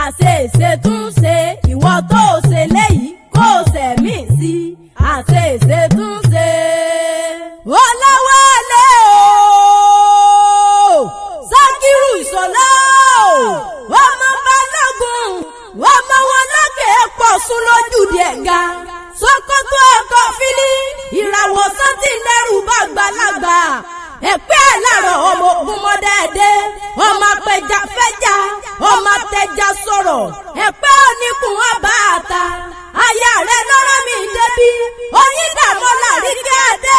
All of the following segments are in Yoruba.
àṣeèṣe tún ṣe ìwọ tó ṣe léyìí kó ṣẹ̀mí sí àṣeèṣe tún ṣe. Ọláwálé o Sákírù Ìṣọ̀lá o ọmọ Balógun ọmọ wọn lókè pọ̀ sún lójúde ẹ̀ga Sókótó ọkọ̀ fílí ìràwọ̀ sọ́tì lẹ́rù bá gbàlagbà ẹ̀pẹ́ àlàrọ̀ ọmọ ogun mọ́dẹ́ẹ̀dẹ́ ọmọ apẹja fẹ́jà ọmọ atẹja sọ̀rọ̀ ẹ̀pẹ́ oníkùn ọba àta aya rẹ̀ lọ́rọ̀ mi débi Oyíndàmọ́lá Àríkẹ́ Adé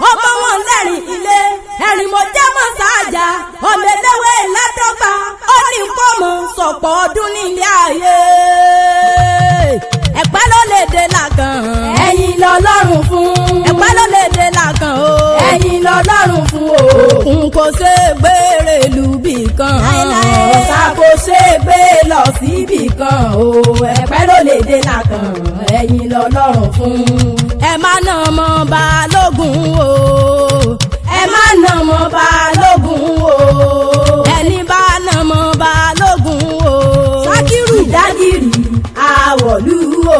ọmọ wọn lẹ́rìn ilé ẹ̀rìn mọ̀jẹ́ mọ̀ sáàjà ọmọ eléwé ládọ́gba ó ní kọ́mọ sọ̀pọ̀ ọdún nílé ayé ẹ̀pẹ́ ló lè dé làkàn ẹ̀yin lọ́lọ́run fún ẹ̀pẹ́ ló lè dé làkàn o ẹ̀yin lọ́lọ́run fún o òkun kò ṣe gbére lùbì kan ọ̀sà kò ṣe gbé lọ síbì kan o ẹ̀pẹ́ ló lè dé làkàn ẹ̀yin lọ́lọ́run fún. ẹ má nà mọ́ Balógun o ẹ má nà mọ́ Balógun o ẹni bá nà mọ́ Balógun o Sákírù ìdágìrì àwọ̀lú o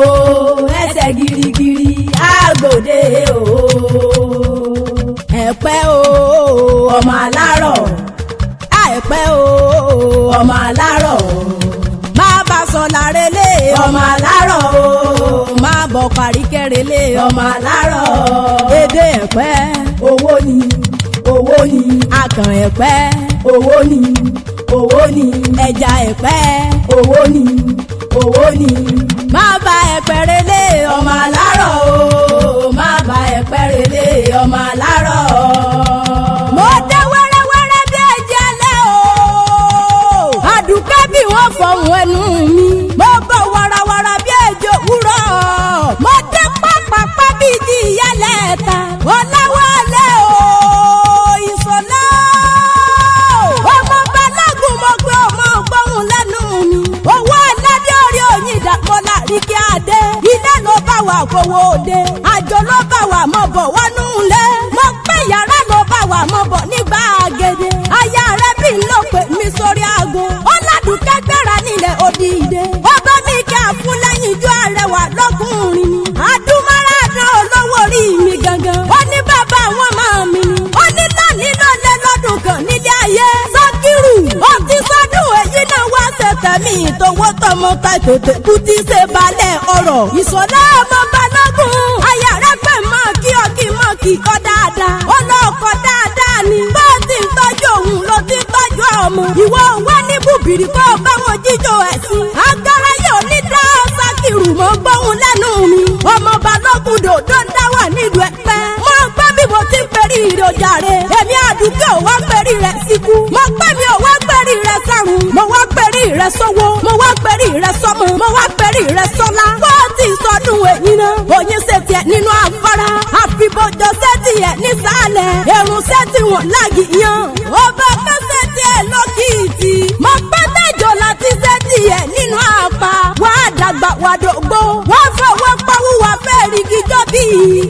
ẹsẹ̀ girigiri àgbòde o ẹ̀pẹ́ o ọmọ alárọ̀ àìpẹ́ o ọmọ alárọ̀ má bá sọ lárẹ́lẹ̀ ọmọ alárọ̀ o má bọ̀ paríkẹ́rẹ́lẹ̀ ọmọ alárọ̀ èdè ẹ̀pẹ́ owó ni akàn ẹ̀pẹ́ owó ni ẹja ẹ̀pẹ́ owó ni má bá ẹ̀pẹ́ relé ọmọ alárọ̀ o má bá ẹ̀pẹ́ relé ọmọ alárọ̀. mo dé wẹ́rẹ́wẹ́rẹ́ bí ẹ̀jẹ̀ lẹ́ o àdùkẹ́ bí wọ́n fọ̀hún ẹnu mi mo bọ̀ warawara bí ẹ̀jẹ̀ òwúrọ̀ mo dé pápápá bí di ìyálẹ̀ ẹ̀ta Ọláwálé o Ìṣọ̀lá ọmọ Balógun mo gbé ọmọ gbóhùn lẹ́nu mi owó aládé orí Oyíndàmọ́lá Àríkẹ́ Adé ilé ló bá wà fowó òde àjò ló bá wà mọ̀ bọ̀ wọnú ilé mo pé yàrá ló bá wà mọ̀ bọ̀ nígbà gèdè aya rẹ̀ bí n ló pè mí sórí aago Ọládùkẹ́ gbéra nílẹ̀ òdìdé ọba mi kí àfúnlẹ́yìn ijó arẹwà lọ́kùnrin ni àdúmọ̀ràdán olówó orí mi gangan ó ní bàbá àwọn máa mi ni ó ní lónìí lọ́lẹ́ lọ́dún kan nílé ayé Sákírù ó ti sọ́dún èyí náà wá ṣẹ̀tẹ̀ mi ìtòwó tọmọ ta tètè kú ti ṣe balẹ̀ ọ̀rọ̀ Ìṣọ̀lá ọmọ Balógun aya rẹ̀ pẹ̀ mọ́ kí ọ dáadáa ó lọ́ọ̀kọ́ dáadáa ni bó ti ń tọ́jú òun ló ti ń tọ́jú ọmọ ìwọ wá ní bùbìrì kó bá wọn jíjó ẹ̀sìn agara yóò ní dá Sákírù mọ́ gbóhùn lẹ́nu mi ọmọ Balógun dòdó ń dá wà nílùú Ẹ̀pẹ́ mo gbọ́ bí mo ti ń perí ìròjà rẹ̀ èmi Àdùkẹ́ ò wá perí rẹ̀ síkú mo pẹ́ mi ò wá perí rẹ̀ sárùn mo wá perí rẹ̀ sọ́wọ́ mo wá perí rẹ̀ sọ́mọ mo wá perí rẹ̀ sọ́lá bó ti sọdún èyí náà oyin ṣe tiẹ̀ nínú afárá àfibọ́jọ ṣe tiẹ̀ nísàlẹ̀ èrùn ṣe tiwọn láàgì yan ọba kan ṣe tiẹ̀ lókìtì mo pẹ́ mẹ́jọ láti ṣe tiẹ̀ nínú apá wà á dàgbà wà dògbò wà á fọwọ́ pawú wà fẹ́ rí gíjọ́ bí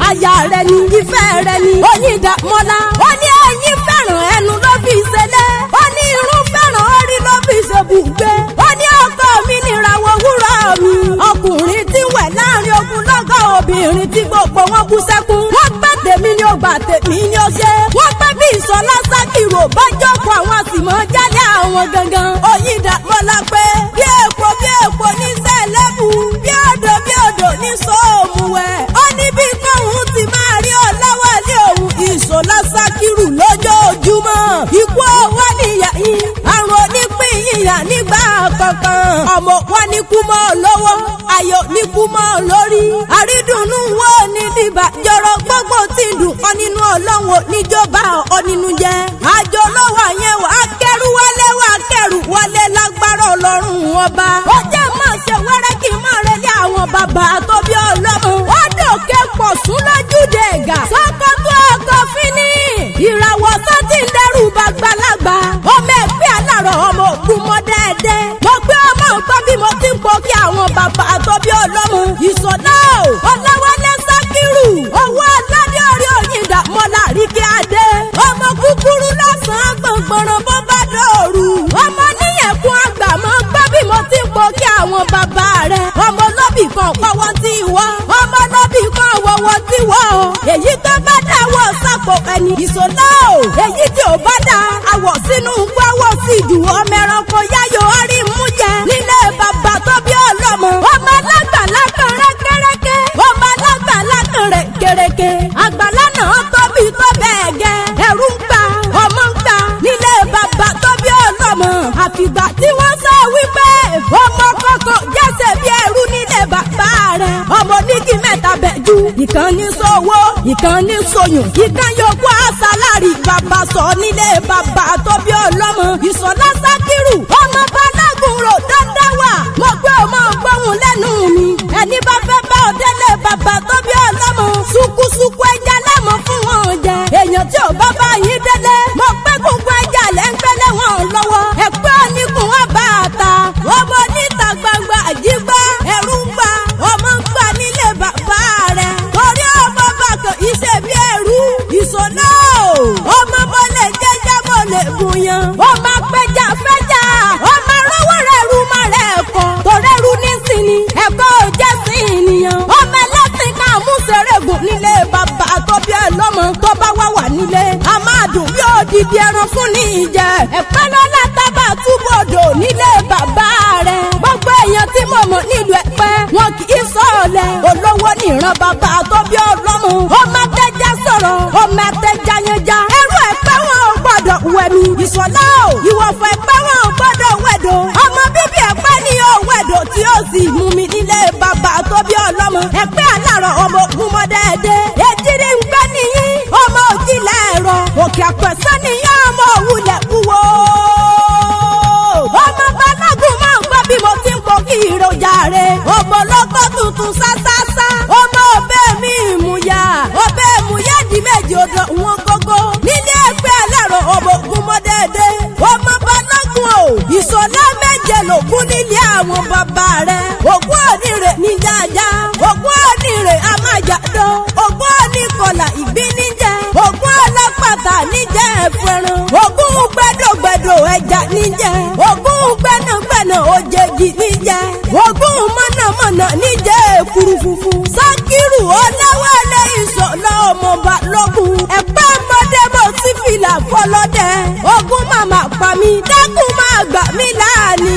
aya rẹ̀ ni ìfẹ́ rẹ̀ ni Oyíndàmọ́lá ó ní ẹyin fẹ́ràn ẹnu ló fi ṣẹlẹ̀ ó ní irun fẹ́ràn orí ló fi ṣèbùgbé ó ní ọkọ mi nìràwọ̀ wúrọ̀ mi ọkùnrin tí wẹ̀ láàrin ogun lọ́gọ́ obìnrin tí gbogbo wọn kú sẹ́kún wọ́n gbà tèmi ni ó gbà tèmi ni ó ṣe wọ́n pẹ́ bí Ìṣọ̀lá Sákírù bá jókòó àwọn àsìmọ́ jálẹ̀ àwọn gangan Oyíndàmọ́lá pé bí èpo ní sẹ́lẹ̀mù bí odò ní sóòmùwẹ̀ ó ní bí kóhun ti máa rí Ọláwálé òun Ìṣọ̀lá Sákírù lójoojúmọ́ ikú ọwọ́ níyà yín àrùn onípín yíyà nígbà kankan ọmọ wa ní kú mọ́ lọ́wọ́ ayọ̀ ní kú mọ́ lórí àrídùnnú wo ní dìbà jọrọ gbogbo tí dùn ọ nínú Ọlọ́run níjọba ọ nínú jẹ́ àjọ lọ́wọ́ yẹn wà á kẹ́rù wálé lágbára Ọlọ́run ọba ó jẹ́ máa ṣe wẹ́rẹ́ kí n máa relé àwọn bàbá tó bí ọlọ́mọ ó dòkè pọ̀ sún lójúde ẹ̀gà Sókótó ọkọ̀ fíní ìràwọ̀ sọ́tì ń dẹ́rù bá gbalagbà ọmọ ẹ̀pẹ́ alárọ̀ ọmọ ògùn mọ́dẹ́ẹ̀dẹ́ mo gbé ọmọ nǹkan bí mo ti ń pọ̀ kí àwọn bàbá tó bí ọlọ́mọ Ìṣọ̀lá Ọláwálé Sákírù owó aládé orí Oyíndàmọ́lá Àríkẹ́ Adé ọmọ kúkúrú lọ́sàn-án gbọ̀ngbọ̀ràn bó bá dọ̀ọ̀rù ọmọ níyẹ̀kún àgbà mọ́ gbọ́ bí mo ti ń pọ̀ kí àwọn bàbá rẹ̀ ọmọ olóbì kan pọ́wọ́ tí wọ́ ọmọ olóbì kan wọ́wọ́ tí wọ́ èyí tó bá dáwọ́ sápò ẹni ìṣòlá o èyí tí ò bá dá àwọ̀ sínú gbọ́wọ́ sí jù ọmọ ẹranko yáyọ orí mú jẹ nílé bàbá tó bí ọlọ́mọ ọmọ alágbàlá kan rẹ́kẹ́rẹ́kẹ́ ọmọ alágbàlá kan rẹ́kẹ́rẹ́kẹ́ àgbàlá náà tóbi tó bẹ́ẹ̀ gẹ́ ẹ̀rù ń gbà ọmọ ń gbà nílé bàbá tó bí ọlọ́mọ àfìgbà tí wọ́n sọ wípé ọmọ kọ̀ọ̀kan jẹ́sẹ̀ bí ẹrú nílé bàbá rẹ̀ ọmọ onígi mẹ́ta bẹ̀jú ìkan ní sọ́wọ́ ìkan ní sọyún ìkan yòókù àṣàlárì bàbá sọ nílé bàbá tó bí ọlọ́mọ ìṣọ̀lá sákírù ọmọ balágùn rò dáadáa wà mo gbé ọmọ gbóhùn lẹ́nu mi ẹni bá fẹ́ bá ọdẹ́lẹ̀ bàbá tó bí ọlọ́mọ ṣùkúṣùkú ẹja lẹ́mọ̀ fún wọn jẹ èèyàn tí ò bá bá yín délé mo pẹ́ gbogbo ẹja lẹ́ńgbẹ́lẹ́ wọn lọ́wọ́ ẹ̀pẹ́ oníkùn wọn bá a ta ọmọ níta gbangba àjígbá ẹ̀rù ń gbà ọmọ ń gbà nílé bàbá rẹ̀ torí ọmọ bàkàn iṣẹ́ bí ẹ̀rú ìṣọ̀lá ọmọ mọ́lẹ̀ jẹ́jẹ́ mọ́lẹ̀ bùyàn ọmọ apẹja fẹ́jà ọmọ arọ́wọ́ rẹ̀ rú má rẹ̀ ẹ̀kọ́ torẹ́ rú ní sinmi ẹ̀kọ́ jẹ́ sí ènìyàn ọmọ ẹlẹ́sìn náà mú sẹ́rẹ̀gùn nílé bàbá tó bí ọlọ́mọ tó bá wà nílé a máa dùn bí òdìdí ẹran fún ní ìjẹ ẹ̀pẹ́ lọ́la tábà túbọ̀dọ̀ nílé bàbá rẹ̀ gbogbo èèyàn tí mo mọ̀ nílùú ẹ̀pẹ́ wọn kì í sọ̀ọ̀lẹ̀ olówó nìran bàbá tó bí ọlọ́mọ ọmọ atẹ́já sọ̀rọ̀ ọmọ atẹ́já yanjá ẹrú ẹ̀pẹ́ wọn ò gbọ́dọ̀ wẹ̀mí ìṣọ̀lá o ìwọ̀fọ̀ ẹ̀pẹ́ wọn ò gbọ́dọ̀ wẹ̀dọ̀ ọmọ bíbí ẹ̀pẹ́ ni ó wẹ̀dọ̀ tí ó sì mú mi nílé bàbá tó bí ọlọ́mọ ẹ̀pẹ́ alárọ̀ ọmọ ògùn mọ́ dẹ́ẹ̀dẹ́ èjìrì ń gbẹ́ nìyí ọmọ òjìlẹ̀ ẹ̀rọ òkè àpẹ̀sán nìyí ọmọ òwúlẹ̀ kúwo ọmọ balágùn máa ń gbọ́ bí mo ti ń pò kí ìròjà rẹ̀ ọmọ lọ́kọ́ tuntun sásásá ọmọ ọbẹ̀ mi ìmúyà ọbẹ̀ ìmúyà di méjì odò wọn gógó nílé ẹgbẹ́ ẹlẹ́rọ ọmọ ògùn mọ́ dẹ́ẹ̀dẹ́ ọmọ balágùn o ìṣọ̀lá méje lògún nílé àwọn bàbá rẹ̀ ògún ònírè ní yáyá ògún ònírè amájàdó ògún oníkọlà ìgbín níjẹ ògún ọlọ́pàtà níjẹ ẹ̀fẹ̀ràn ògún gbẹdọ̀gbẹdọ̀ ẹja níjẹ ògún gbẹnagbẹna òjèjì níjẹ ògún mọ̀nàmọ̀nà níjẹ èkuru funfun sákírù ọláwálé ìṣọ̀lá ọmọọba lọ́gùn ẹ̀pẹ́ ọmọdé mo sì fìlà fọlọ́dẹ ògún màmá pa mí dákun máa gbà mí láàní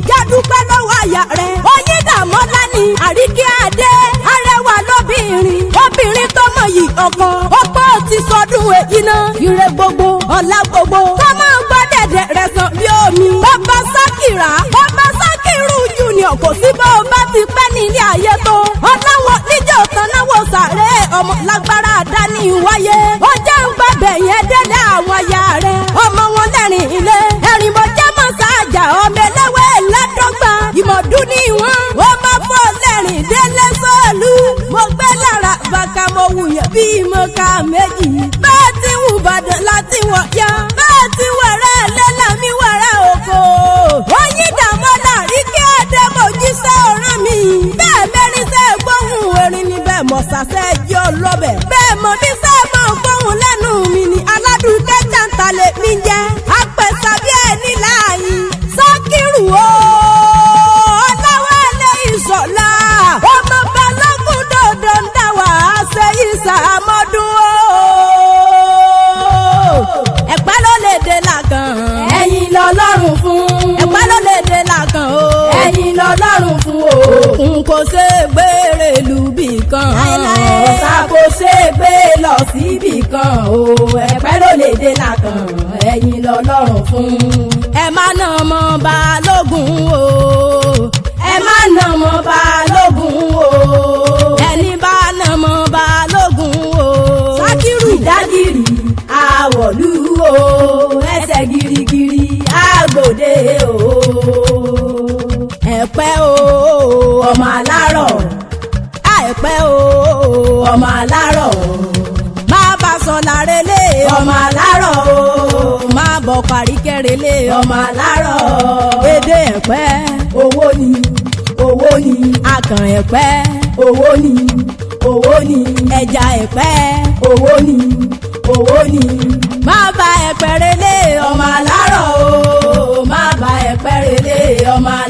jádúpẹ́ lọ́wọ́ àyà rẹ̀ oyídàmọ́lá ni àríkẹ́ adé arẹwà lóbìnrin obìnrin tọmọ yìí ọkọ ọ̀pọ̀ ti sọdún èyí náà ire gbogbo ọlá gbogbo tọmọ gbọdẹdẹ rẹ sàn bí omi bàbá sákìrà bàbá sákìrù junior kò sí bó o bá ti pẹ́ nílé ayé tó ọláwọ níjọ tanáwó sàré ọmọ lágbára dání wáyé ó jẹ́ ń gbàgbẹ́ yẹn délé àwọn aya rẹ̀ ọmọ wọn lẹ́rìn ilé ẹ̀rìn mọ́ jẹ́ mọ́ sáàjà ọmọ ẹlẹ́wẹ̀ ládọ́gba ìmọ̀dún ní wọn ó máa fọ́ lẹ́rìn délé sọ́ọ̀lù mo gbé lára bàkà mo wùyàn bí mo ka méjì bẹ́ẹ̀ tí wù bàdàn láti wọ̀ ya bẹ́ẹ̀ tí wẹ̀rẹ̀ lẹ́làmí wẹ̀rẹ̀ òkò oyin dàmọ́lá rí kí ẹ̀dẹ́ mojíṣẹ́ ọ̀ràn mi bẹ́ẹ̀ mẹ́rin sẹ́ gbóhùn erin níbẹ̀ mọ̀sàsẹ́ jẹ́ ọlọ́bẹ̀ bẹ́ẹ̀ mọ̀ bí sẹ́ mọ̀ gbóhùn lẹ́nu mi ni aládùúkẹ́ jàǹtàlẹ̀ mi jẹ́ apẹ̀sàbí ẹni láàyè sákírù o ọláwálé ìṣọ̀lá ọmọ balógun dòdò ń dá wà á ṣe ìsàmọ́dún o ẹ̀pẹ́ ló lè dé làgàn ẹ̀yin lọ́lọ́run fún ẹ̀pẹ́ ló lè dé làgàn o ẹ̀yin lọ́lọ́run fún o òkun kò ṣe gbére lùbì kan ọ̀sà kò ṣe gbé lọ síbì kan o ẹ̀pẹ́ ló lè dé làgàn ẹ̀yin lọ́lọ́run fún ẹ má nà mọ́ balógun o ẹ má nà mọ́ balógun o ẹni bá nà mọ́ balógun o sákírù ìdágìrì àwọ̀lú o ẹsẹ̀ girigiri àgbòde o ẹ̀pẹ́ o ọmọ alárọ̀ àìpẹ́ o ọmọ alárọ̀ má bá sọ lárẹ́lẹ̀ ọmọ alárọ̀ o má bọ̀ paríkẹ́rẹ́lẹ̀ ọmọ alárọ̀ èdè ẹ̀pẹ́ owó ni owó ni akàn ẹ̀pẹ́ owó ni owó ni ẹja ẹ̀pẹ́ owó ni owó ni má bá ẹ̀pẹ́ relé ọmọ alárọ̀ o má bá ẹ̀pẹ́ relé ọmọ alárọ̀.